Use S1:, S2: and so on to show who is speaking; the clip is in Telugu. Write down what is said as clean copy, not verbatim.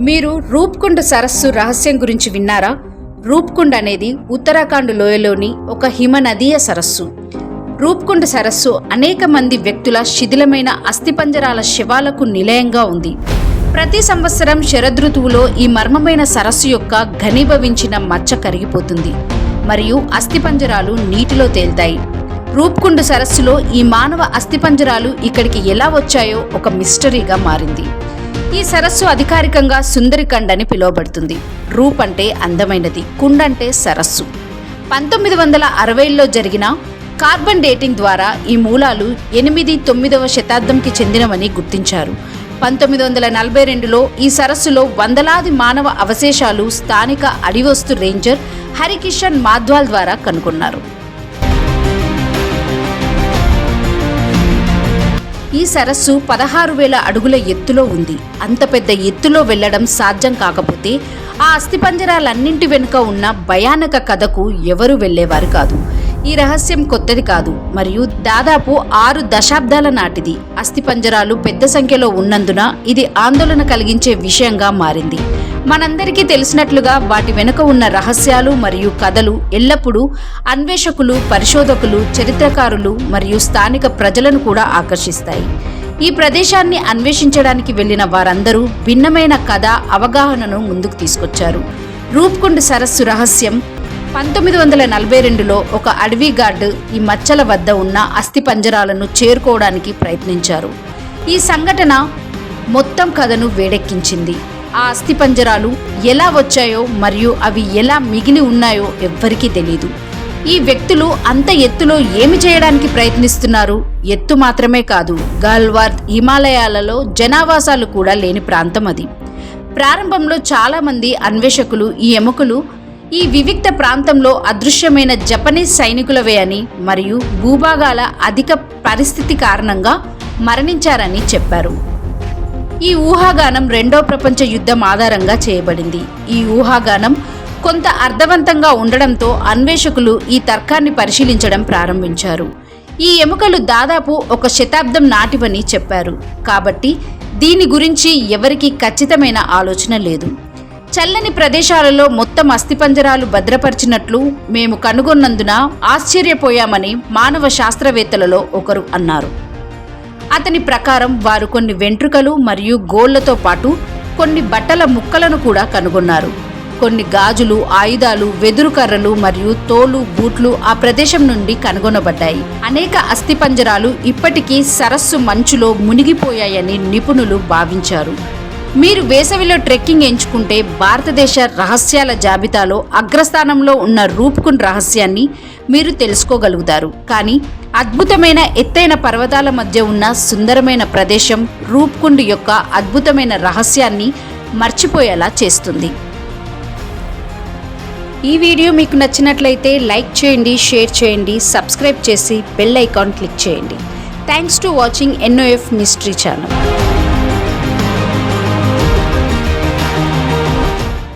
S1: మీరు రూప్కుండ్ సరస్సు రహస్యం గురించి విన్నారా? రూప్కుండ్ అనేది ఉత్తరాఖండ్ లోయలోని ఒక హిమనదీయ సరస్సు. రూప్కుండ్ సరస్సు అనేక మంది వ్యక్తుల శిథిలమైన అస్థిపంజరాల శవాలకు నిలయంగా ఉంది. ప్రతి సంవత్సరం శరదృతువులో ఈ మర్మమైన సరస్సు యొక్క ఘనీభవించిన మచ్చ కరిగిపోతుంది మరియు అస్థిపంజరాలు నీటిలో తేలుతాయి. రూప్కుండ్ సరస్సులో ఈ మానవ అస్థిపంజరాలు ఇక్కడికి ఎలా వచ్చాయో ఒక మిస్టరీగా మారింది. ఈ సరస్సు అధికారికంగా సుందరికండ్ అని పిలువబడుతుంది. రూప్ అంటే అందమైనది, కుండ్ అంటే సరస్సు. 1960లో జరిగిన కార్బన్ డేటింగ్ ద్వారా ఈ మూలాలు 8-9వ శతాబ్దంకి చెందినవని గుర్తించారు. 1942లో ఈ సరస్సులో వందలాది మానవ అవశేషాలు స్థానిక అడివస్తు రేంజర్ హరికిషన్ మాధ్వాల్ ద్వారా కనుగొన్నారు. ఈ సరస్సు 16,000 అడుగుల ఎత్తులో ఉంది. అంత పెద్ద ఎత్తులో వెళ్లడం సాధ్యం కాకపోతే ఆ అస్థిపంజరాలన్నింటి వెనుక ఉన్న భయానక కథకు ఎవరూ వెళ్లేవారు కాదు. ఈ రహస్యం కొత్తది కాదు మరియు దాదాపు 6 దశాబ్దాల నాటిది. అస్థిపంజరాలు పెద్ద సంఖ్యలో ఉన్నందున ఇది ఆందోళన కలిగించే విషయంగా మారింది. మనందరికీ తెలిసినట్లుగా వాటి వెనుక ఉన్న రహస్యాలు మరియు కథలు ఎల్లప్పుడూ అన్వేషకులు, పరిశోధకులు, చరిత్రకారులు మరియు స్థానిక ప్రజలను కూడా ఆకర్షిస్తాయి. ఈ ప్రదేశాన్ని అన్వేషించడానికి వెళ్లిన వారందరూ భిన్నమైన కథ, అవగాహనను ముందుకు తీసుకొచ్చారు. రూప్కుండ్ సరస్సు రహస్యం 1942లో ఒక అడవి గార్డ్ ఈ మచ్చల వద్ద ఉన్న అస్థిపంజరాలను చేరుకోవడానికి ప్రయత్నించారు. ఈ సంఘటన మొత్తం కథను వేడెక్కించింది. ఆ అస్థిపంజరాలు ఎలా వచ్చాయో మరియు అవి ఎలా మిగిలి ఉన్నాయో ఎవ్వరికీ తెలీదు. ఈ వ్యక్తులు అంత ఎత్తులో ఏమి చేయడానికి ప్రయత్నిస్తున్నారు? ఎత్తు మాత్రమే కాదు, గల్వార్ద్ హిమాలయాలలో జనావాసాలు కూడా లేని ప్రాంతం అది. ప్రారంభంలో చాలామంది అన్వేషకులు ఈ ఎముకలు ఈ వివిక్త ప్రాంతంలో అదృశ్యమైన జపనీస్ సైనికులవే అని మరియు భూభాగాల అధిక పరిస్థితి కారణంగా మరణించారని చెప్పారు. ఈ ఊహాగానం 2వ ప్రపంచ యుద్ధం ఆధారంగా చేయబడింది. ఈ ఊహాగానం కొంత అర్థవంతంగా ఉండడంతో అన్వేషకులు ఈ తర్కాన్ని పరిశీలించడం ప్రారంభించారు. ఈ ఎముకలు దాదాపు 1 శతాబ్దం నాటివని చెప్పారు. కాబట్టి దీని గురించి ఎవరికీ ఖచ్చితమైన ఆలోచన లేదు. చల్లని ప్రదేశాలలో మొత్తం అస్థిపంజరాలు భద్రపరిచినట్లు మేము కనుగొన్నందున ఆశ్చర్యపోయామని మానవ శాస్త్రవేత్తలలో ఒకరు అన్నారు. అతని ప్రకారం వారు కొన్ని వెంట్రుకలు మరియు గోళ్లతో పాటు కొన్ని బట్టల ముక్కలను కూడా కనుగొన్నారు. కొన్ని గాజులు, ఆయుధాలు, వెదురు కర్రలు మరియు తోలు, బూట్లు ఆ ప్రదేశం నుండి కనుగొనబడ్డాయి. అనేక అస్థిపంజరాలు ఇప్పటికీ సరస్సు మంచులో మునిగిపోయాయని నిపుణులు భావించారు. మీరు వేసవిలో ట్రెక్కింగ్ ఎంచుకుంటే భారతదేశ రహస్యాల జాబితాలో అగ్రస్థానంలో ఉన్న రూప్కుండ్ రహస్యాన్ని మీరు తెలుసుకోగలుగుతారు. కానీ అద్భుతమైన ఎత్తైన పర్వతాల మధ్య ఉన్న సుందరమైన ప్రదేశం రూప్కుండ్ యొక్క అద్భుతమైన రహస్యాన్ని మర్చిపోయేలా చేస్తుంది. ఈ వీడియో మీకు నచ్చినట్లయితే లైక్ చేయండి, షేర్ చేయండి, సబ్స్క్రైబ్ చేసి బెల్ ఐకాన్ క్లిక్ చేయండి. Thanks to watching NOF mystery channel.